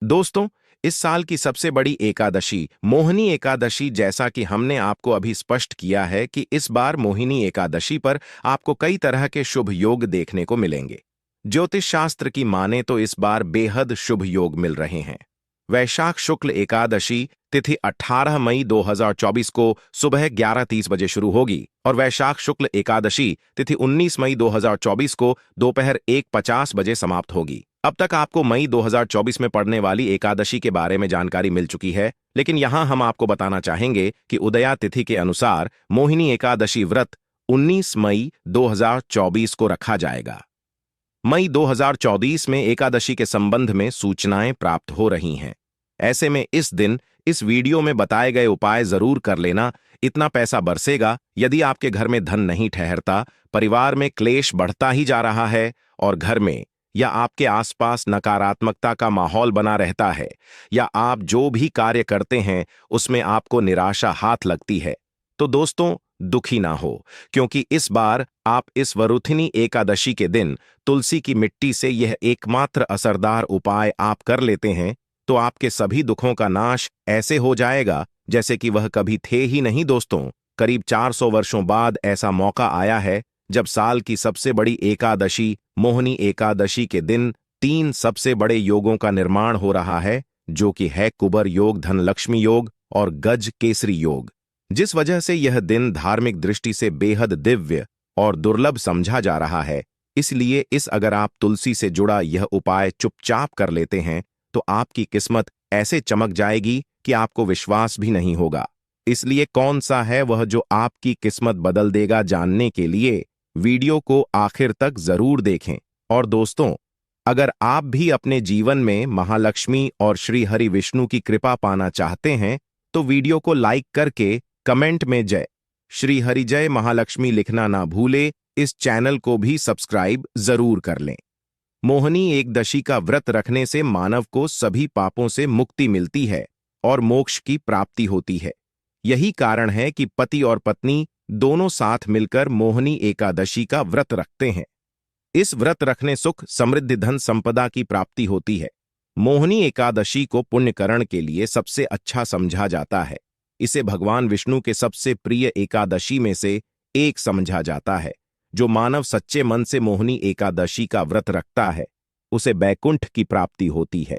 दोस्तों, इस साल की सबसे बड़ी एकादशी मोहिनी एकादशी, जैसा कि हमने आपको अभी स्पष्ट किया है कि इस बार मोहिनी एकादशी पर आपको कई तरह के शुभ योग देखने को मिलेंगे। ज्योतिष शास्त्र की माने तो इस बार बेहद शुभ योग मिल रहे हैं। वैशाख शुक्ल एकादशी तिथि 18 मई 2024 को सुबह 11:30 बजे शुरू होगी और वैशाख शुक्ल एकादशी तिथि 19 मई 2024 को दोपहर 1:50 बजे समाप्त होगी। अब तक आपको मई 2024 में पड़ने वाली एकादशी के बारे में जानकारी मिल चुकी है, लेकिन यहां हम आपको बताना चाहेंगे कि उदया तिथि के अनुसार मोहिनी एकादशी व्रत 19 मई 2024 को रखा जाएगा। मई 2024 में एकादशी के संबंध में सूचनाएं प्राप्त हो रही हैं। ऐसे में इस दिन इस वीडियो में बताए गए उपाय जरूर कर लेना। इतना पैसा बरसेगा यदि आपके घर में धन नहीं ठहरता, परिवार में क्लेश बढ़ता ही जा रहा है और घर में या आपके आसपास नकारात्मकता का माहौल बना रहता है, या आप जो भी कार्य करते हैं उसमें आपको निराशा हाथ लगती है, तो दोस्तों दुखी ना हो, क्योंकि इस बार आप इस वरुथिनी एकादशी के दिन तुलसी की मिट्टी से यह एकमात्र असरदार उपाय आप कर लेते हैं तो आपके सभी दुखों का नाश ऐसे हो जाएगा जैसे कि वह कभी थे ही नहीं। दोस्तों, करीब 400 वर्षों बाद ऐसा मौका आया है जब साल की सबसे बड़ी एकादशी मोहिनी एकादशी के दिन 3 सबसे बड़े योगों का निर्माण हो रहा है, जो कि है कुबर योग, धनलक्ष्मी योग और गज केसरी योग, जिस वजह से यह दिन धार्मिक दृष्टि से बेहद दिव्य और दुर्लभ समझा जा रहा है। इसलिए अगर आप तुलसी से जुड़ा यह उपाय चुपचाप कर लेते हैं तो आपकी किस्मत ऐसे चमक जाएगी कि आपको विश्वास भी नहीं होगा। इसलिए कौन सा है वह जो आपकी किस्मत बदल देगा, जानने के लिए वीडियो को आखिर तक जरूर देखें। और दोस्तों, अगर आप भी अपने जीवन में महालक्ष्मी और श्री हरि विष्णु की कृपा पाना चाहते हैं तो वीडियो को लाइक करके कमेंट में जय श्री हरि जय महालक्ष्मी लिखना ना भूले। इस चैनल को भी सब्सक्राइब जरूर कर लें। मोहिनी एकदशी का व्रत रखने से मानव को सभी पापों से मुक्ति मिलती है और मोक्ष की प्राप्ति होती है। यही कारण है कि पति और पत्नी दोनों साथ मिलकर मोहिनी एकादशी का व्रत रखते हैं। इस व्रत रखने सुख, समृद्धि, धन संपदा की प्राप्ति होती है। मोहिनी एकादशी को पुण्यकरण के लिए सबसे अच्छा समझा जाता है। इसे भगवान विष्णु के सबसे प्रिय एकादशी में से एक समझा जाता है। जो मानव सच्चे मन से मोहिनी एकादशी का व्रत रखता है उसे बैकुंठ की प्राप्ति होती है।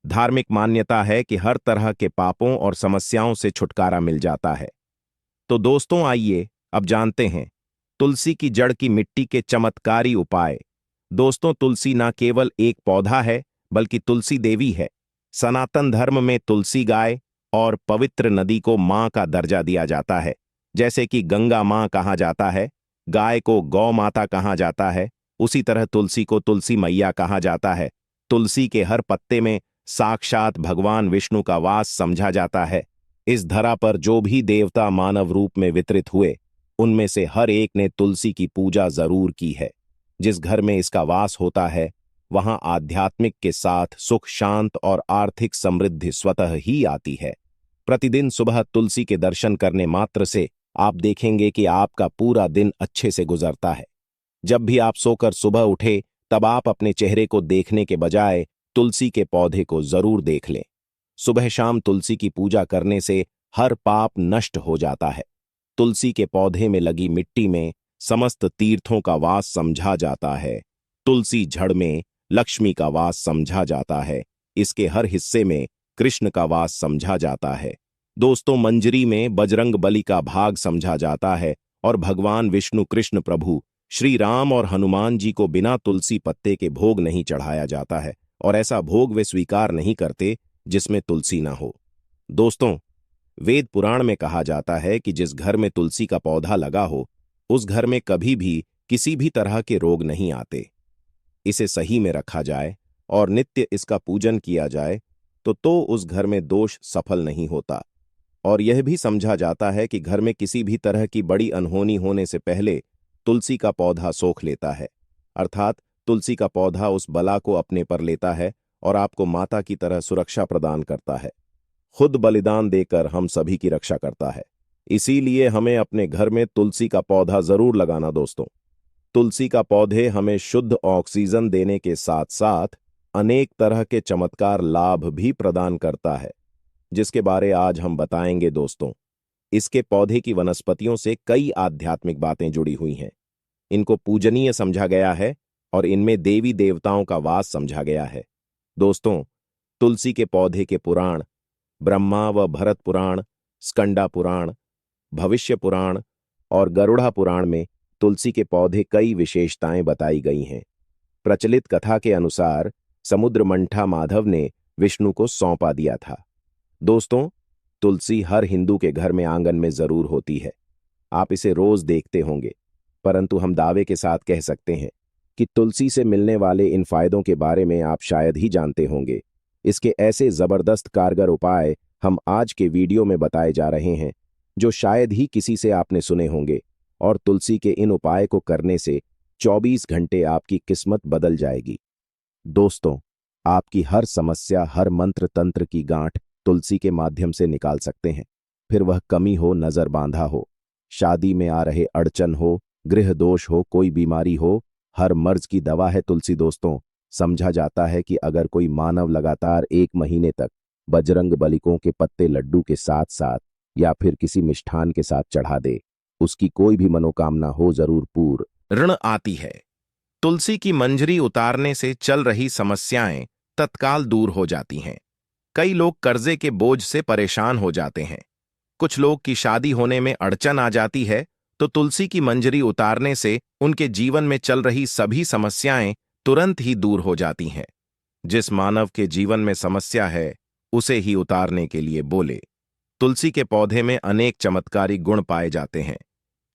धार्मिक मान्यता है कि हर तरह के पापों और समस्याओं से छुटकारा मिल जाता है। तो दोस्तों, आइए अब जानते हैं तुलसी की जड़ की मिट्टी के चमत्कारी उपाय। दोस्तों, तुलसी न केवल एक पौधा है बल्कि तुलसी देवी है। सनातन धर्म में तुलसी गाय और पवित्र नदी को मां का दर्जा दिया जाता है। जैसे कि गंगा मां कहा जाता है, गाय को गौ माता कहा जाता है, उसी तरह तुलसी को तुलसी मैया कहा जाता है। तुलसी के हर पत्ते में साक्षात भगवान विष्णु का वास समझा जाता है। इस धरा पर जो भी देवता मानव रूप में वितरित हुए उनमें से हर एक ने तुलसी की पूजा जरूर की है। जिस घर में इसका वास होता है वहां आध्यात्मिक के साथ सुख, शांत और आर्थिक समृद्धि स्वतः ही आती है। प्रतिदिन सुबह तुलसी के दर्शन करने मात्र से आप देखेंगे कि आपका पूरा दिन अच्छे से गुजरता है। जब भी आप सोकर सुबह उठे तब आप अपने चेहरे को देखने के बजाय तुलसी के पौधे को जरूर देख लें। सुबह शाम तुलसी की पूजा करने से हर पाप नष्ट हो जाता है। तुलसी के पौधे में लगी मिट्टी में समस्त तीर्थों का वास समझा जाता है। तुलसी जड़ में लक्ष्मी का वास समझा जाता है। इसके हर हिस्से में कृष्ण का वास समझा जाता है। दोस्तों, मंजरी में बजरंग बली का भाग समझा जाता है और भगवान विष्णु, कृष्ण प्रभु, श्री राम और हनुमान जी को बिना तुलसी पत्ते के भोग नहीं चढ़ाया जाता है और ऐसा भोग वे स्वीकार नहीं करते जिसमें तुलसी ना हो। दोस्तों, वेद पुराण में कहा जाता है कि जिस घर में तुलसी का पौधा लगा हो उस घर में कभी भी किसी भी तरह के रोग नहीं आते। इसे सही में रखा जाए और नित्य इसका पूजन किया जाए तो उस घर में दोष सफल नहीं होता। और यह भी समझा जाता है कि घर में किसी भी तरह की बड़ी अनहोनी होने से पहले तुलसी का पौधा सोख लेता है, अर्थात तुलसी का पौधा उस बला को अपने पर लेता है और आपको माता की तरह सुरक्षा प्रदान करता है। खुद बलिदान देकर हम सभी की रक्षा करता है। इसीलिए हमें अपने घर में तुलसी का पौधा जरूर लगाना। दोस्तों, तुलसी का पौधे हमें शुद्ध ऑक्सीजन देने के साथ साथ अनेक तरह के चमत्कार लाभ भी प्रदान करता है, जिसके बारे आज हम बताएंगे दोस्तों। इसके पौधे की वनस्पतियों से कई आध्यात्मिक बातें जुड़ी हुई हैं। इनको पूजनीय समझा गया है और इनमें देवी देवताओं का वास समझा गया है। दोस्तों, तुलसी के पौधे के पुराण ब्रह्मा व भरत पुराण, स्कंदा पुराण, भविष्य पुराण और गरुड़ा पुराण में तुलसी के पौधे कई विशेषताएं बताई गई हैं। प्रचलित कथा के अनुसार समुद्र मंठा माधव ने विष्णु को सौंपा दिया था। दोस्तों, तुलसी हर हिंदू के घर में आंगन में जरूर होती है। आप इसे रोज देखते होंगे, परंतु हम दावे के साथ कह सकते हैं कि तुलसी से मिलने वाले इन फायदों के बारे में आप शायद ही जानते होंगे। इसके ऐसे जबरदस्त कारगर उपाय हम आज के वीडियो में बताए जा रहे हैं, जो शायद ही किसी से आपने सुने होंगे। और तुलसी के इन उपाय को करने से 24 घंटे आपकी किस्मत बदल जाएगी। दोस्तों, आपकी हर समस्या, हर मंत्र तंत्र की गांठ तुलसी के माध्यम से निकाल सकते हैं। फिर वह कमी हो, नजर बांधा हो, शादी में आ रहे अड़चन हो, गृह दोष हो, कोई बीमारी हो, हर मर्ज की दवा है तुलसी। दोस्तों, समझा जाता है कि अगर कोई मानव लगातार 1 महीने तक बजरंग बलिकों के पत्ते लड्डू के साथ साथ या फिर किसी मिष्ठान के साथ चढ़ा दे, उसकी कोई भी मनोकामना हो जरूर पूर्ण ऋण आती है। तुलसी की मंजरी उतारने से चल रही समस्याएं तत्काल दूर हो जाती हैं। कई लोग कर्जे के बोझ से परेशान हो जाते हैं। कुछ लोग की शादी होने में अड़चन आ जाती है, तो तुलसी की मंजरी उतारने से उनके जीवन में चल रही सभी समस्याएं तुरंत ही दूर हो जाती हैं। जिस मानव के जीवन में समस्या है, उसे ही उतारने के लिए बोले। तुलसी के पौधे में अनेक चमत्कारी गुण पाए जाते हैं।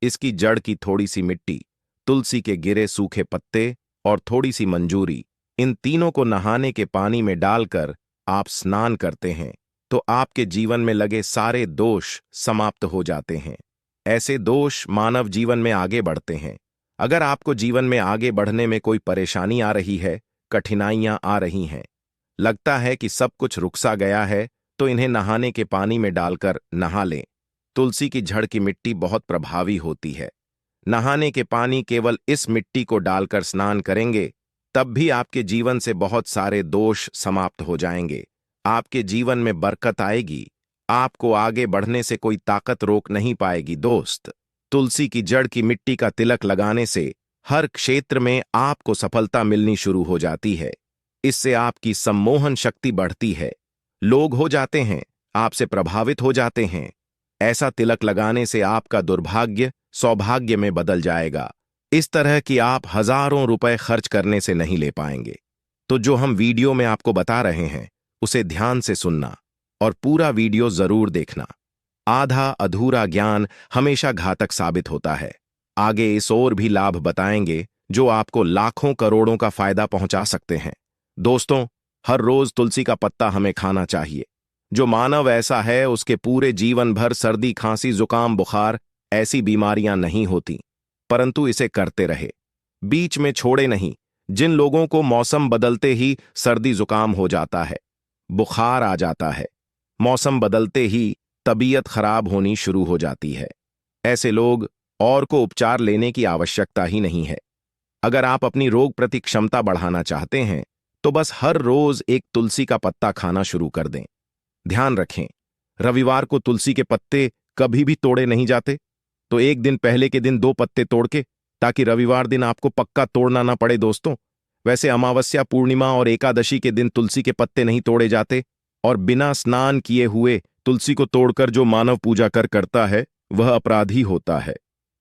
इसकी जड़ की थोड़ी सी मिट्टी, तुलसी के गिरे सूखे पत्ते और थोड़ी सी मंजूरी, इन तीनों को नहाने के पानी में डालकर आप स्नान करते हैं तो आपके जीवन में लगे सारे दोष समाप्त हो जाते हैं। ऐसे दोष मानव जीवन में आगे बढ़ते हैं। अगर आपको जीवन में आगे बढ़ने में कोई परेशानी आ रही है, कठिनाइयां आ रही हैं, लगता है कि सब कुछ रुक सा गया है, तो इन्हें नहाने के पानी में डालकर नहा लें। तुलसी की जड़ की मिट्टी बहुत प्रभावी होती है। नहाने के पानी केवल इस मिट्टी को डालकर स्नान करेंगे, तब भी आपके जीवन से बहुत सारे दोष समाप्त हो जाएंगे। आपके जीवन में बरकत आएगी। आपको आगे बढ़ने से कोई ताकत रोक नहीं पाएगी। दोस्त, तुलसी की जड़ की मिट्टी का तिलक लगाने से हर क्षेत्र में आपको सफलता मिलनी शुरू हो जाती है। इससे आपकी सम्मोहन शक्ति बढ़ती है। लोग हो जाते हैं, आपसे प्रभावित हो जाते हैं। ऐसा तिलक लगाने से आपका दुर्भाग्य सौभाग्य में बदल जाएगा। इस तरह कि आप हजारों रुपए खर्च करने से नहीं ले पाएंगे। तो जो हम वीडियो में आपको बता रहे हैं, उसे ध्यान से सुनना और पूरा वीडियो जरूर देखना। आधा अधूरा ज्ञान हमेशा घातक साबित होता है। आगे इस और भी लाभ बताएंगे जो आपको लाखों करोड़ों का फायदा पहुंचा सकते हैं। दोस्तों, हर रोज तुलसी का पत्ता हमें खाना चाहिए। जो मानव ऐसा है, उसके पूरे जीवन भर सर्दी, खांसी, जुकाम, बुखार ऐसी बीमारियां नहीं होती, परंतु इसे करते रहे, बीच में छोड़े नहीं। जिन लोगों को मौसम बदलते ही सर्दी जुकाम हो जाता है, बुखार आ जाता है, मौसम बदलते ही तबीयत खराब होनी शुरू हो जाती है, ऐसे लोग और को उपचार लेने की आवश्यकता ही नहीं है। अगर आप अपनी रोग प्रति क्षमता बढ़ाना चाहते हैं, तो बस हर रोज एक तुलसी का पत्ता खाना शुरू कर दें। ध्यान रखें, रविवार को तुलसी के पत्ते कभी भी तोड़े नहीं जाते, तो एक दिन पहले के दिन 2 पत्ते तोड़ के, ताकि रविवार दिन आपको पक्का तोड़ना ना पड़े। दोस्तों, वैसे अमावस्या, पूर्णिमा और एकादशी के दिन तुलसी के पत्ते नहीं तोड़े जाते, और बिना स्नान किए हुए तुलसी को तोड़कर जो मानव पूजा करता है, वह अपराधी होता है।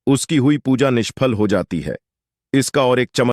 उसकी हुई पूजा निष्फल हो जाती है। इसका और एक चमत्कार